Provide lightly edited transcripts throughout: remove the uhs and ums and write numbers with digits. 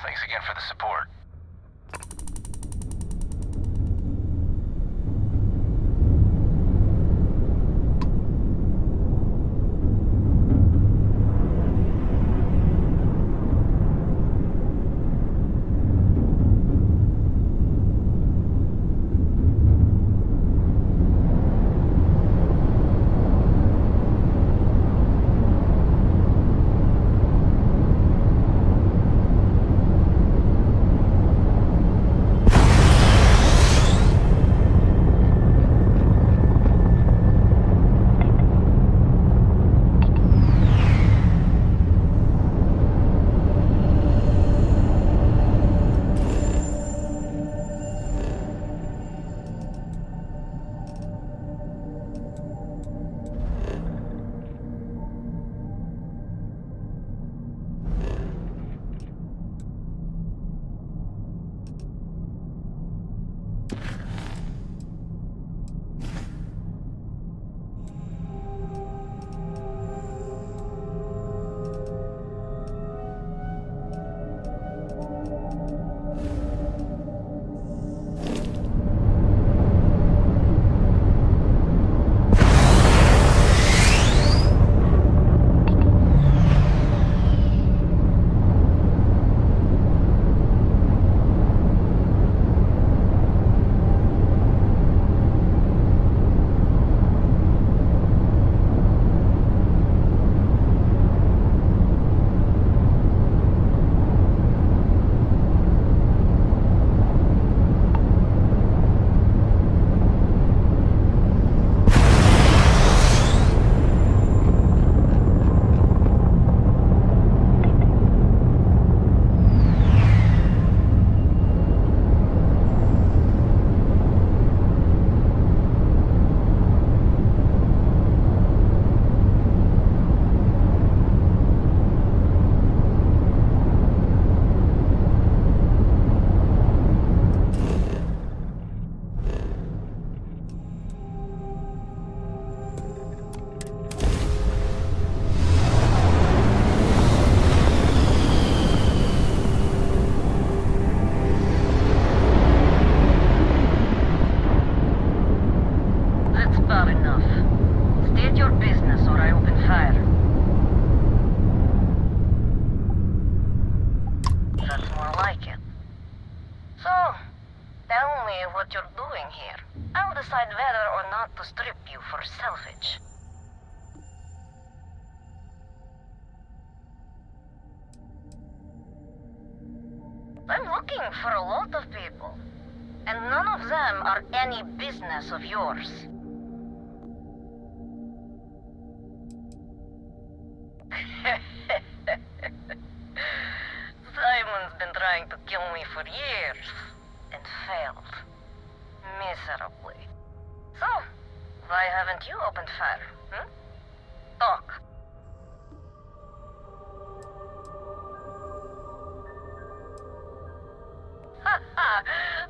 Thanks again for the support. what you're doing here. I'll decide whether or not to strip you for salvage. I'm looking for a lot of people, and none of them are any business of yours. Simon's been trying to kill me for years, and failed. Miserably. So, why haven't you opened fire, hmm? Talk.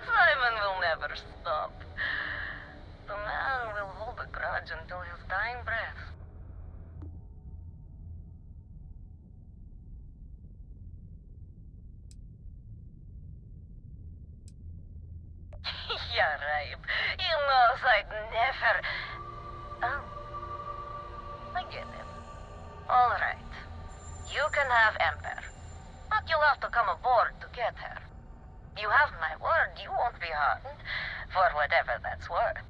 Simon will never stop. The man will hold a grudge until his dying breath. Yeah, right. He knows I'd never... Oh. I get it. All right. You can have Ember. But you'll have to come aboard to get her. You have my word, you won't be harmed, for whatever that's worth.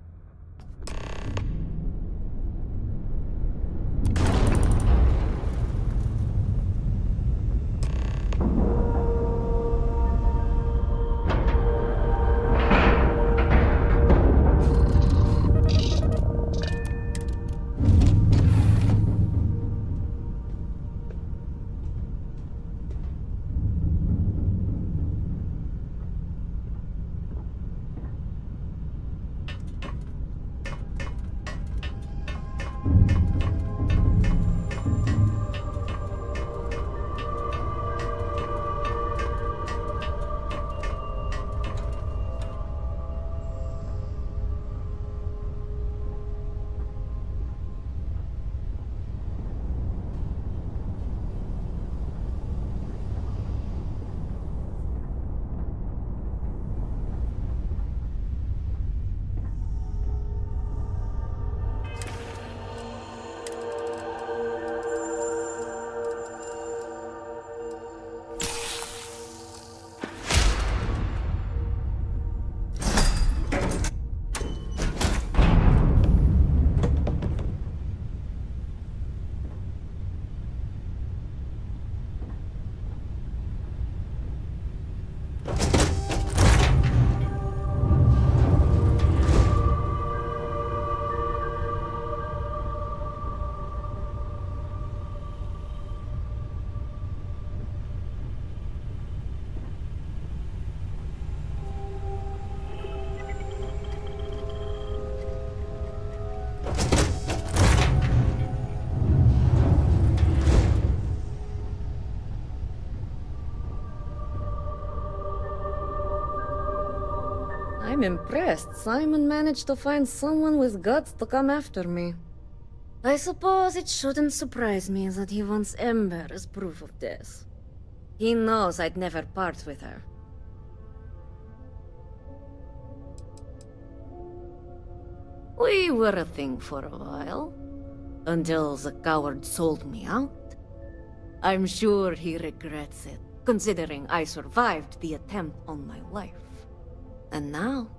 I'm impressed Simon managed to find someone with guts to come after me. I suppose it shouldn't surprise me that he wants Ember as proof of this. He knows I'd never part with her. We were a thing for a while, until the coward sold me out. I'm sure he regrets it, considering I survived the attempt on my life. And now,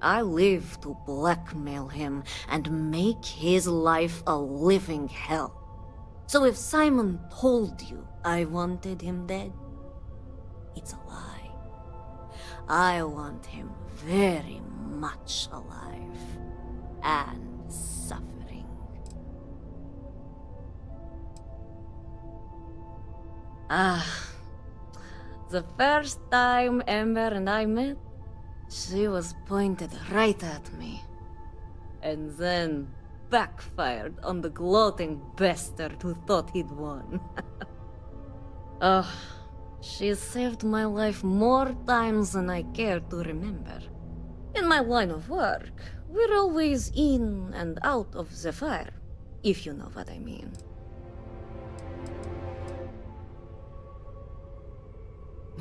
I live to blackmail him and make his life a living hell. So if Simon told you I wanted him dead, it's a lie. I want him very much alive and suffering. The first time Ember and I met, she was pointed right at me. And then backfired on the gloating bastard who thought he'd won. She's saved my life more times than I care to remember. In my line of work, we're always in and out of the fire, if you know what I mean.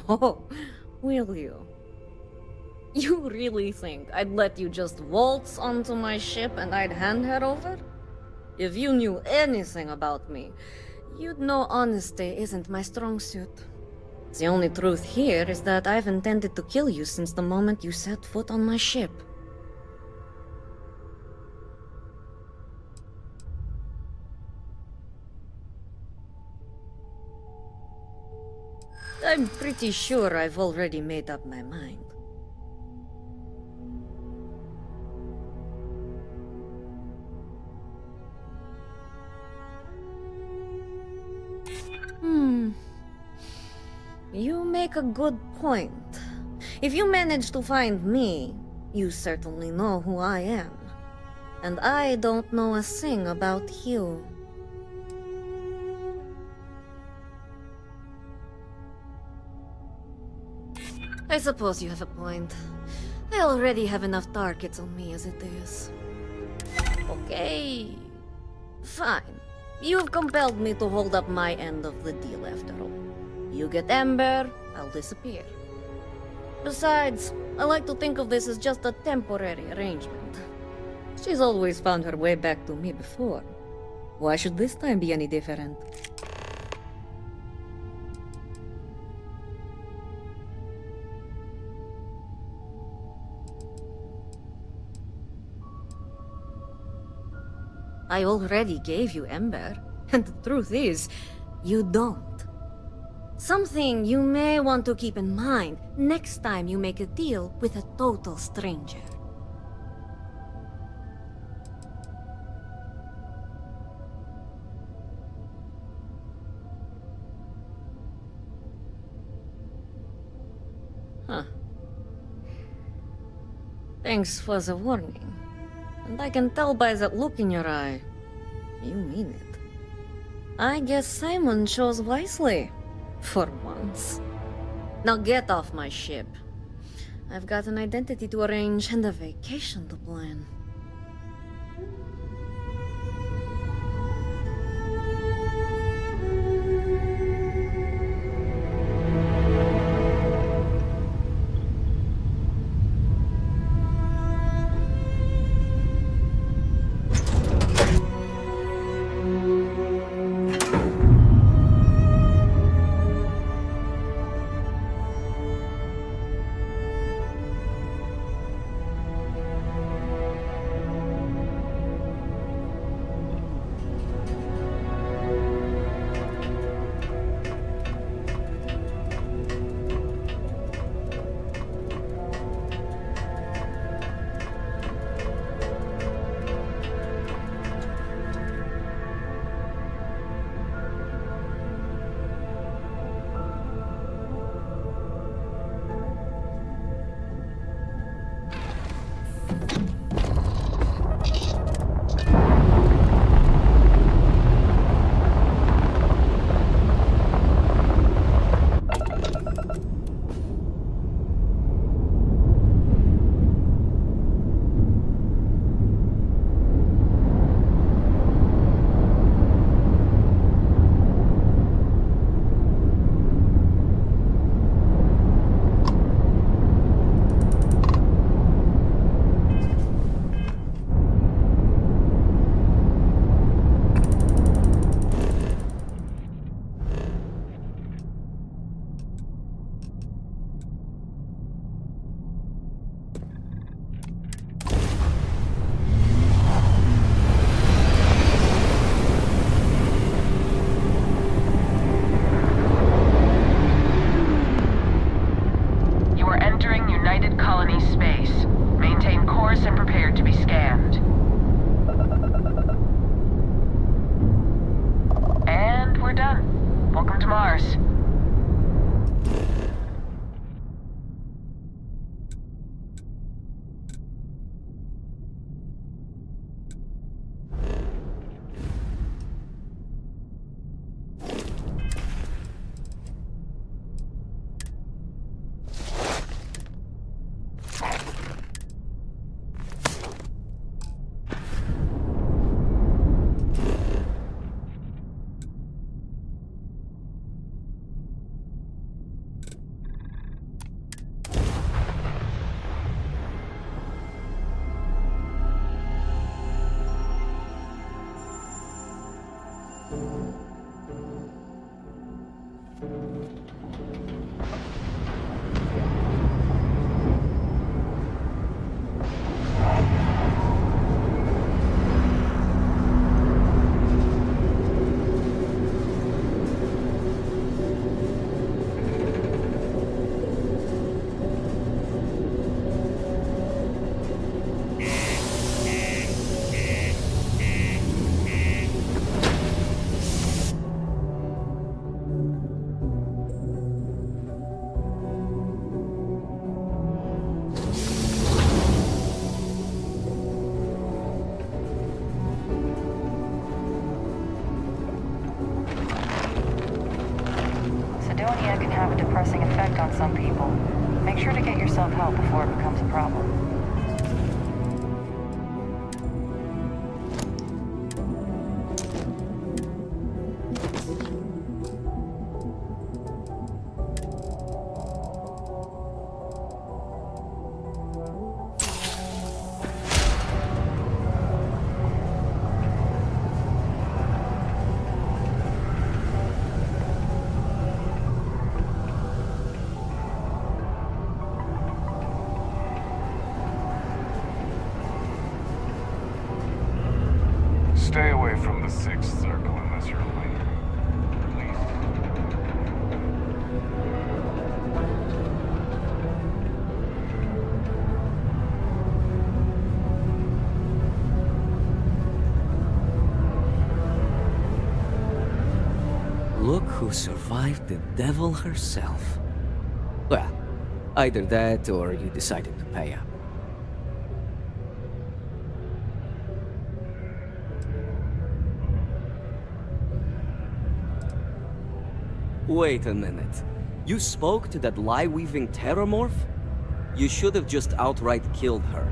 Oh, will you? You really think I'd let you just waltz onto my ship and I'd hand her over? If you knew anything about me, you'd know honesty isn't my strong suit. The only truth here is that I've intended to kill you since the moment you set foot on my ship. I'm pretty sure I've already made up my mind. You make a good point. If you manage to find me, you certainly know who I am. And I don't know a thing about you. I suppose you have a point. I already have enough targets on me as it is. Okay. Fine. You've compelled me to hold up my end of the deal after all. You get Ember, I'll disappear. Besides, I like to think of this as just a temporary arrangement. She's always found her way back to me before. Why should this time be any different? I already gave you Ember, and the truth is, you don't. Something you may want to keep in mind next time you make a deal with a total stranger. Huh. Thanks for the warning. And I can tell by that look in your eye, you mean it. I guess Simon chose wisely. For once. Now get off my ship. I've got an identity to arrange and a vacation to plan. on some people. Make sure to get yourself help before it becomes a problem. Stay away from the Sixth Circle unless you're late. Please. Look who survived the devil herself. Well, either that or you decided to pay up. Wait a minute. You spoke to that lie-weaving terramorph? You should have just outright killed her.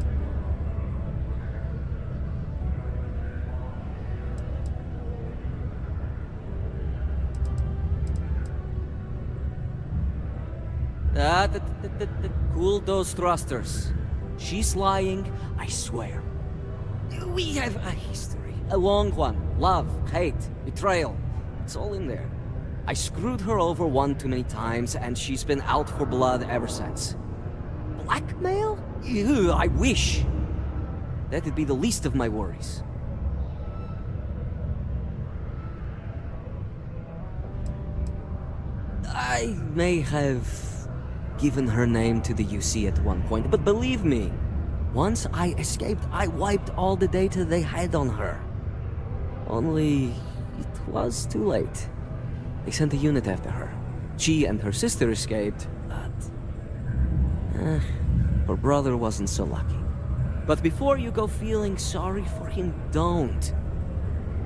Cool those thrusters. She's lying, I swear. We have a history. A long one. Love, hate, betrayal. It's all in there. I screwed her over one too many times, and she's been out for blood ever since. Blackmail? Ew, I wish. That'd be the least of my worries. I may have given her name to the UC at one point, but believe me, once I escaped, I wiped all the data they had on her. Only it was too late. They sent a unit after her. She and her sister escaped, but her brother wasn't so lucky. But before you go feeling sorry for him, don't.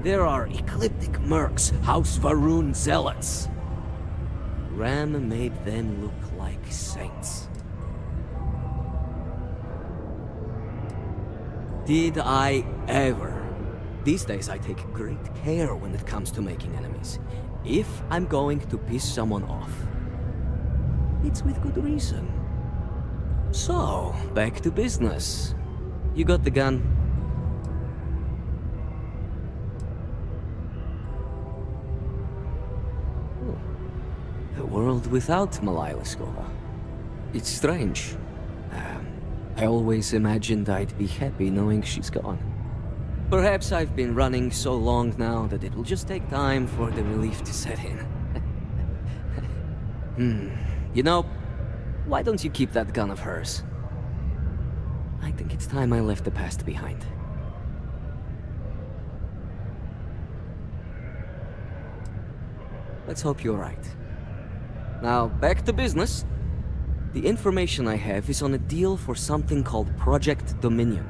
There are ecliptic mercs, House Varun zealots. Ram made them look like saints. Did I ever? These days I take great care when it comes to making enemies. If I'm going to piss someone off, it's with good reason. So, back to business. You got the gun? A world without Malila Skova. It's strange. I always imagined I'd be happy knowing she's gone. Perhaps I've been running so long now that it will just take time for the relief to set in. You know, why don't you keep that gun of hers? I think it's time I left the past behind. Let's hope you're right. Now, back to business. The information I have is on a deal for something called Project Dominion.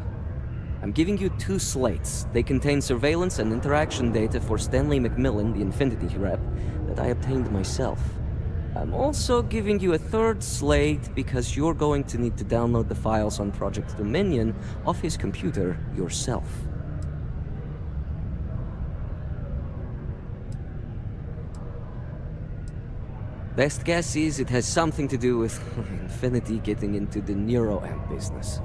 I'm giving you 2 slates. They contain surveillance and interaction data for Stanley McMillan, the Infinity rep, that I obtained myself. I'm also giving you a 3rd slate because you're going to need to download the files on Project Dominion off his computer yourself. Best guess is it has something to do with Infinity getting into the neuroamp business.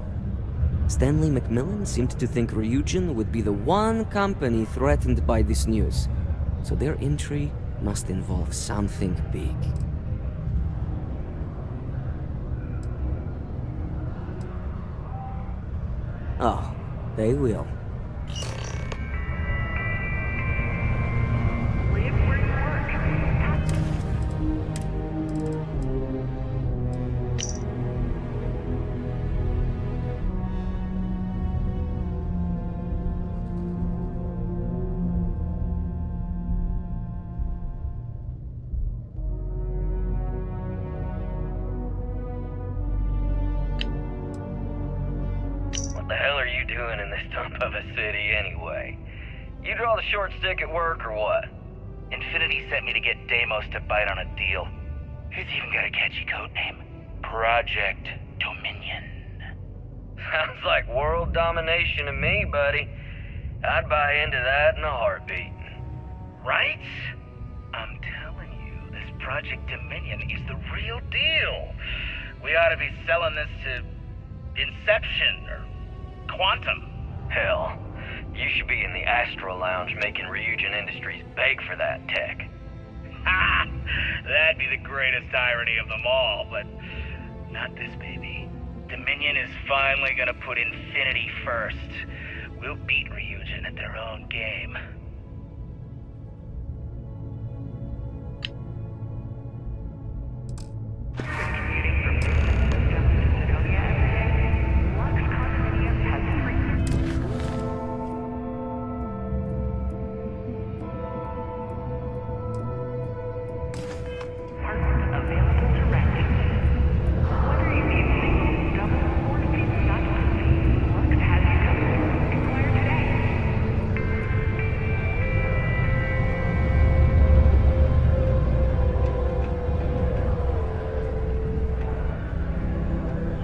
Stanley McMillan seemed to think Ryujin would be the one company threatened by this news, so their entry must involve something big. Oh, they will. What the hell are you doing in this dump of a city anyway? You draw the short stick at work or what? Infinity sent me to get Deimos to bite on a deal. It's even got a catchy code name. Project Dominion. Sounds like world domination to me, buddy. I'd buy into that in a heartbeat. Right? I'm telling you, this Project Dominion is the real deal. We ought to be selling this to Inception or Quantum. Hell, you should be in the Astro Lounge making Ryujin Industries beg for that tech. Ha! That'd be the greatest irony of them all, but not this baby. Dominion is finally gonna put Infinity first. We'll beat Ryujin at their own game.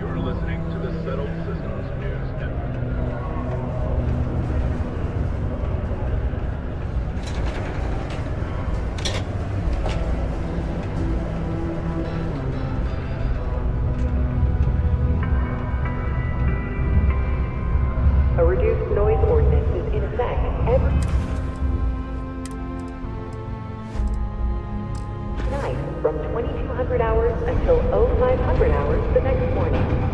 You're listening to the Settled Systems News Network. A reduced noise ordinance is in effect every night from 2200 hours until 0500 hours the next morning.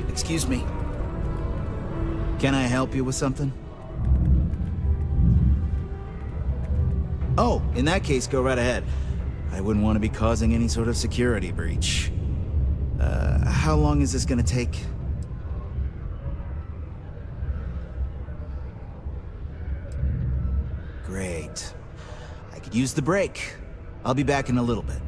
Excuse me. Can I help you with something? Oh, in that case, go right ahead. I wouldn't want to be causing any sort of security breach. How long is this gonna take? Great. I could use the break. I'll be back in a little bit.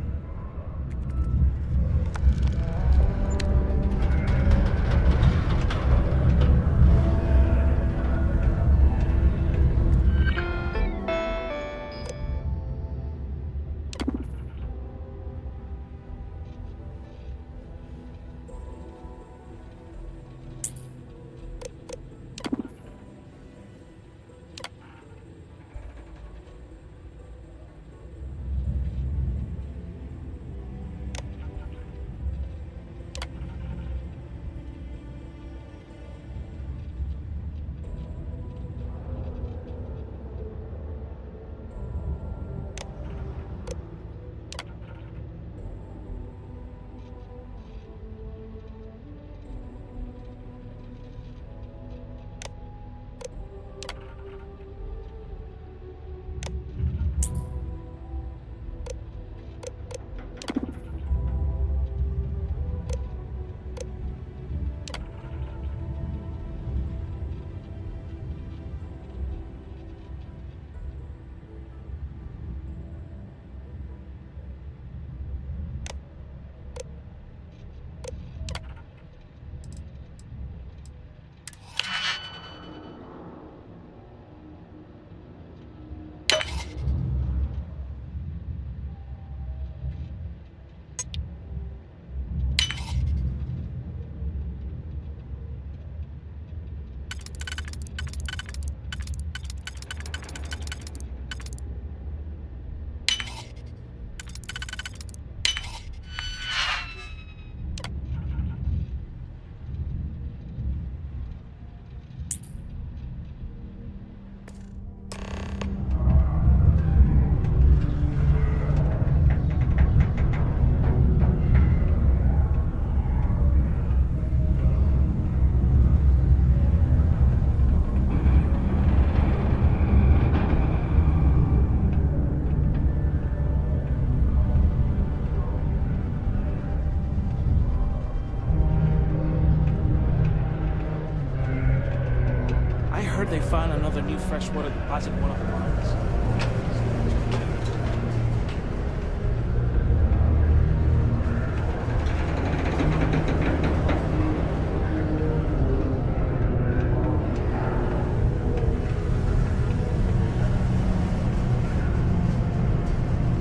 They found another new freshwater deposit in one of the mines.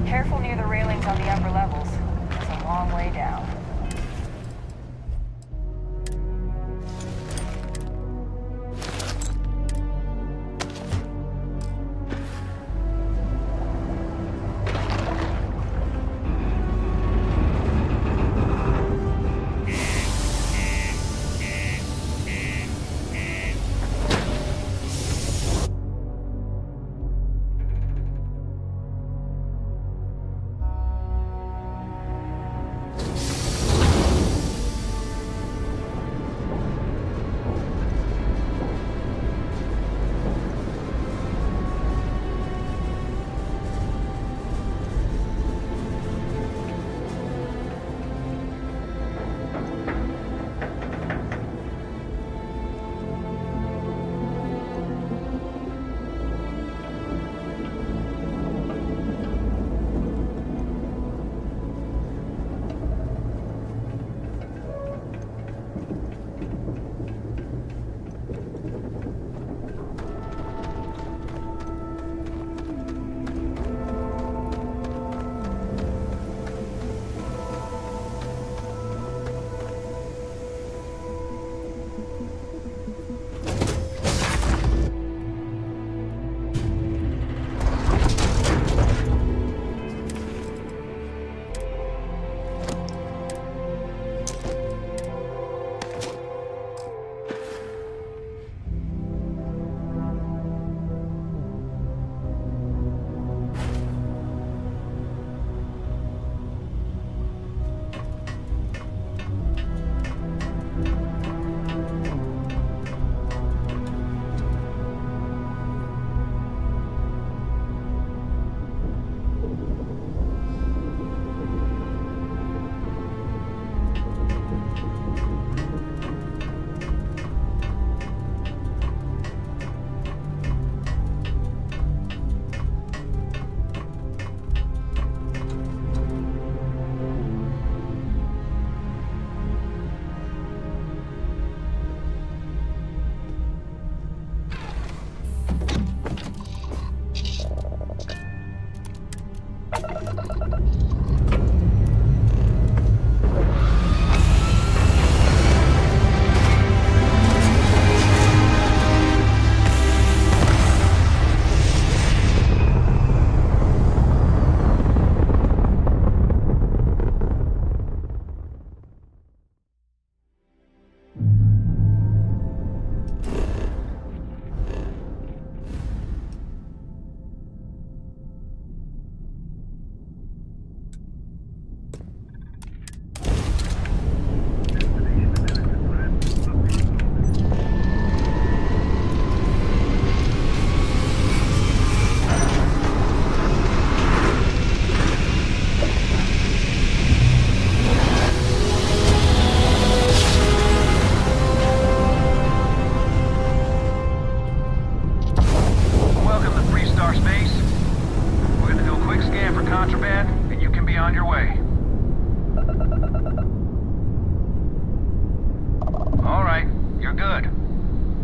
Careful near the railings on the upper levels. It's a long way down.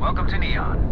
Welcome to Neon.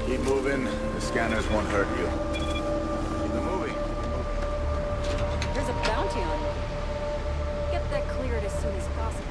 Keep moving. The scanners won't hurt you. Keep it moving. There's a bounty on you. Get that cleared as soon as possible.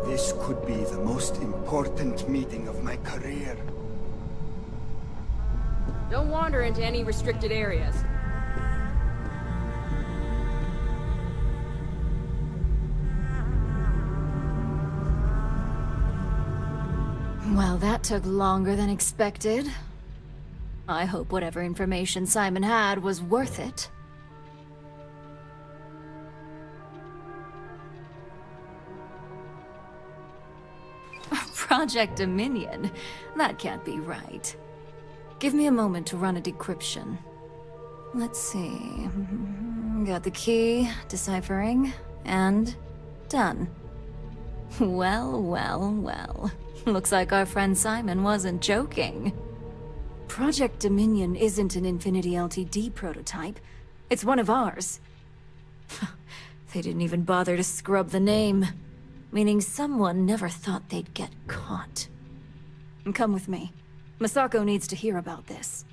This could be the most important meeting of my career. Don't wander into any restricted areas. Well, that took longer than expected. I hope whatever information Simon had was worth it. Project Dominion? That can't be right. Give me a moment to run a decryption. Let's see... Got the key, deciphering, and... done. Well, well, well. Looks like our friend Simon wasn't joking. Project Dominion isn't an Infinity LTD prototype. It's one of ours. They didn't even bother to scrub the name. Meaning someone never thought they'd get caught. Come with me. Masako needs to hear about this.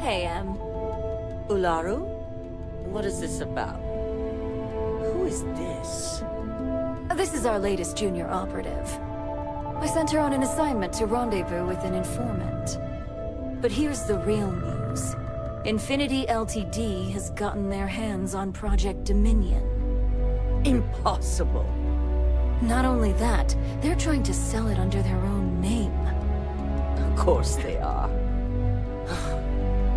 Hey, Ularu? What is this about? Who is this? This is our latest junior operative. I sent her on an assignment to rendezvous with an informant. But here's the real news. Infinity LTD has gotten their hands on Project Dominion. Impossible. Not only that, they're trying to sell it under their own name. Of course they are.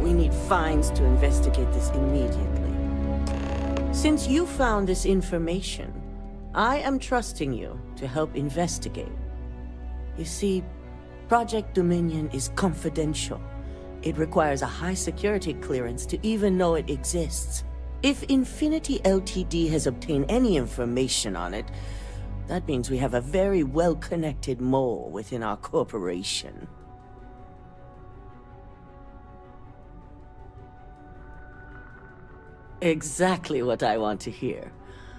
We need Fines to investigate this immediately. Since you found this information, I am trusting you to help investigate. You see, Project Dominion is confidential. It requires a high security clearance to even know it exists. If Infinity Ltd has obtained any information on it, that means we have a very well-connected mole within our corporation. Exactly what I want to hear.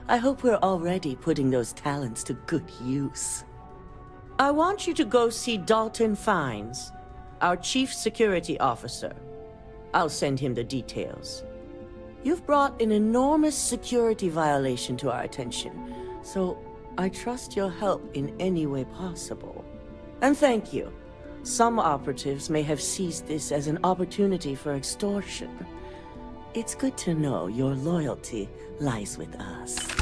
I hope we're already putting those talents to good use. I want you to go see Dalton Fines, our Chief Security Officer. I'll send him the details. You've brought an enormous security violation to our attention, so I trust your help in any way possible. And thank you. Some operatives may have seized this as an opportunity for extortion. It's good to know your loyalty lies with us.